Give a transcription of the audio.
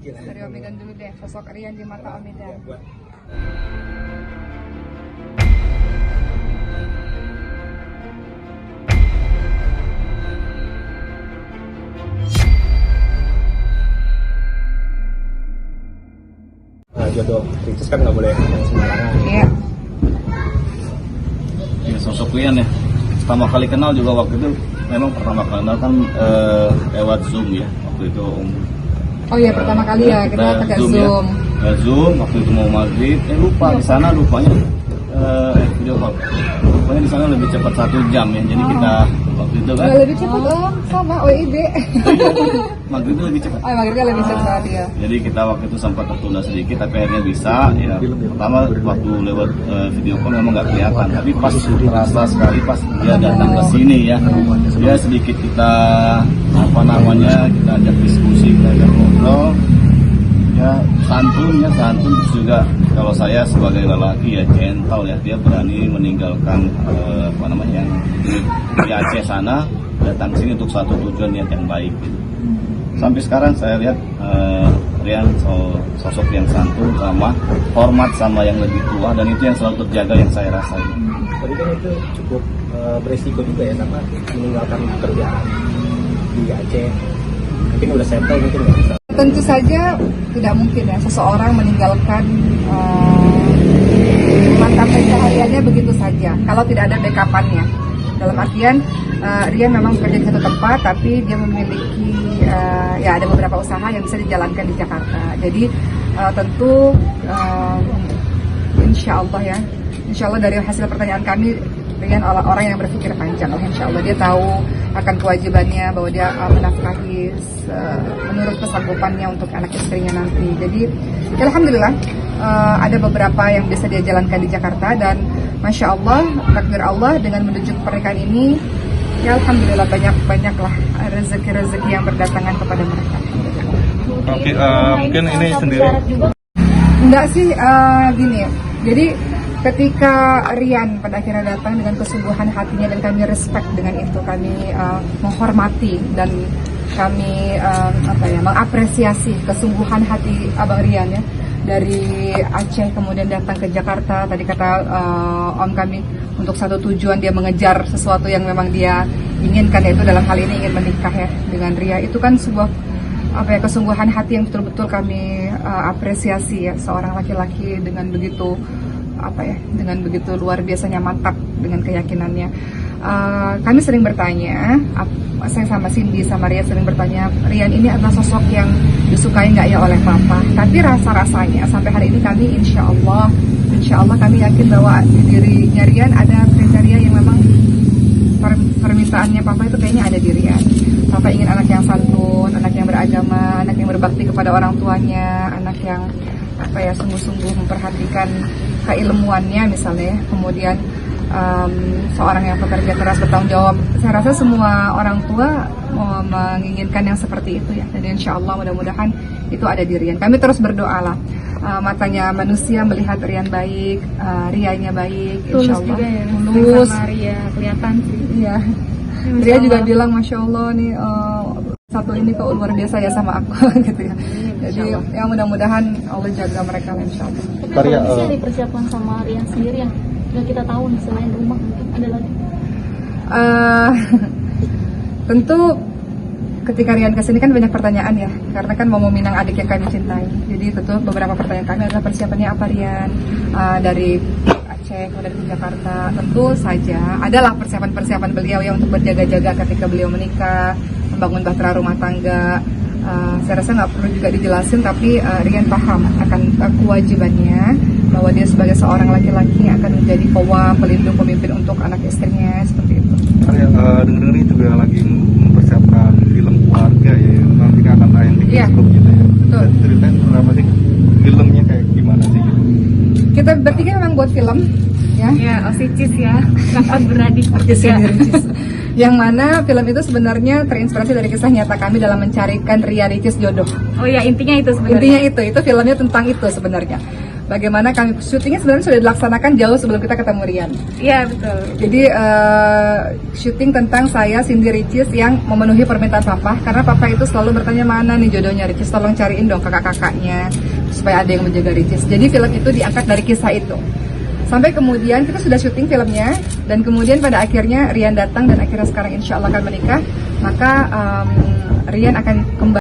Dari Om Medan dulu deh, sosok Rian di mata Om Medan. Jodoh Ricis kan nggak boleh sembarangan. Iya. Ya, sosok Rian ya. Pertama kali kenal juga waktu itu, memang pertama kali kenal kan lewat Zoom ya. Waktu itu Oh iya, pertama kali ya kita pakai Zoom. Ya, Zoom waktu itu mau maghrib, lupa di sana rupanya video call. Rupanya di sana lebih cepat 1 jam ya. Jadi kita waktu itu kan. Lebih cepat sama OID. Maghrib itu lebih cepat. Oh, maghribnya lebih cepat ya. Jadi kita waktu itu sempat tertunda sedikit, tapi akhirnya bisa. Ya, pertama waktu lewat video call memang nggak kelihatan, tapi pas terasa sekali pas dia datang ke sini ya. Dia sedikit kita kita ajak diskusi, kita ajak ngobrol. Ya santun terus juga kalau saya sebagai lelaki ya gentle ya, dia berani meninggalkan yang di Aceh sana datang sini untuk satu tujuan niat yang baik gitu. Sampai sekarang saya lihat Rian sosok yang santun, ramah, hormat sama yang lebih tua, dan itu yang selalu terjaga yang saya rasain. Tapi kan itu cukup beresiko juga ya, sama meninggalkan pekerjaan di Aceh. Mungkin udah settle, mungkin nggak bisa. Tentu saja tidak mungkin ya seseorang meninggalkan mata pencahariannya begitu saja kalau tidak ada backupannya. Dalam artian Rian memang bekerja di satu tempat, tapi dia memiliki ada beberapa usaha yang bisa dijalankan di Jakarta. Jadi tentu insya Allah dari hasil pertanyaan kami, Rian orang yang berpikir panjang. Insya Allah dia tahu akan kewajibannya bahwa dia menafkahi menurut kesanggupannya untuk anak istrinya nanti. Jadi ya alhamdulillah ada beberapa yang bisa dia jalankan di Jakarta, dan Masya Allah, takdir Allah dengan menuju pernikahan ini, ya alhamdulillah banyaklah rezeki yang berdatangan kepada mereka. Oke, mungkin ini sendiri. Enggak sih, gini. Jadi ketika Rian pada akhirnya datang dengan kesungguhan hatinya, dan kami respect dengan itu, kami menghormati dan kami mengapresiasi kesungguhan hati Abang Rian ya, dari Aceh kemudian datang ke Jakarta. Tadi kata Om kami, untuk satu tujuan dia mengejar sesuatu yang memang dia inginkan, yaitu dalam hal ini ingin menikah ya dengan Ria. Itu kan sebuah kesungguhan hati yang betul-betul kami apresiasi ya, seorang laki-laki dengan begitu luar biasanya mantap dengan keyakinannya. Kami sering bertanya, saya sama Cindy sama Rian sering bertanya, Rian ini adalah sosok yang disukai nggak ya oleh Papa? Tapi rasa-rasanya sampai hari ini kami insya Allah kami yakin bahwa di dirinya Rian ada kriteria yang memang permintaannya Papa itu kayaknya ada di Rian. Papa ingin anak yang santun, anak yang beragama, anak yang berbakti kepada orang tuanya, anak yang sungguh-sungguh memperhatikan keilmuannya misalnya ya. Kemudian seorang yang pekerja keras, bertanggung jawab. Saya rasa semua orang tua menginginkan yang seperti itu ya, dan insya Allah mudah-mudahan itu ada di Rian. Kami terus berdoa lah, matanya manusia melihat Rian baik, Rianya baik, insya Allah juga ya, tulus. sama Ria kelihatan sih. Iya. Ria juga bilang Masya Allah nih, satu ini kok luar biasa ya sama aku gitu ya. Jadi ya mudah-mudahan Allah jaga mereka insya Allah. Tapi kalau ada persiapan sama Rian sendiri yang nggak kita tahu nih, selain rumah mungkin ada lagi? Tentu ketika Rian kesini kan banyak pertanyaan ya, karena kan mau meminang adik yang kami cintai. Jadi tentu beberapa pertanyaan kami adalah persiapannya apa Rian dari Aceh kemudian ke Jakarta. Tentu saja adalah persiapan-persiapan beliau yang untuk berjaga-jaga ketika beliau menikah, membangun bahtera rumah tangga. Saya rasa nggak perlu juga dijelasin, tapi Rian paham akan kewajibannya, bahwa dia sebagai seorang laki-laki yang akan menjadi kawam, pelindung, pemimpin untuk anak istrinya, seperti itu. Dengar-dengar ini juga lagi mempersiapkan film keluarga ya, nanti akan tayang di bioskop gitu ya. Betul. Ceritain berapa sih filmnya, kayak gimana sih gitu? Kita bertiga memang buat film ya. Ya, Osicis ya, kakak beradik Ya. Yang mana film itu sebenarnya terinspirasi dari kisah nyata kami dalam mencarikan Ria Ricis jodoh. Oh ya, intinya itu sebenarnya. Intinya itu filmnya tentang itu sebenarnya. bagaimana kami syutingnya sebenarnya sudah dilaksanakan jauh sebelum kita ketemu Rian. Iya betul. Jadi syuting tentang saya Cindy Ricis yang memenuhi permintaan papa, karena papa itu selalu bertanya mana nih jodohnya Ricis, tolong cariin dong kakak-kakaknya supaya ada yang menjaga Ricis. Jadi film itu diangkat dari kisah itu. Sampai kemudian kita sudah syuting filmnya, dan kemudian pada akhirnya Rian datang dan akhirnya sekarang insya Allah akan menikah. Maka Rian akan kembali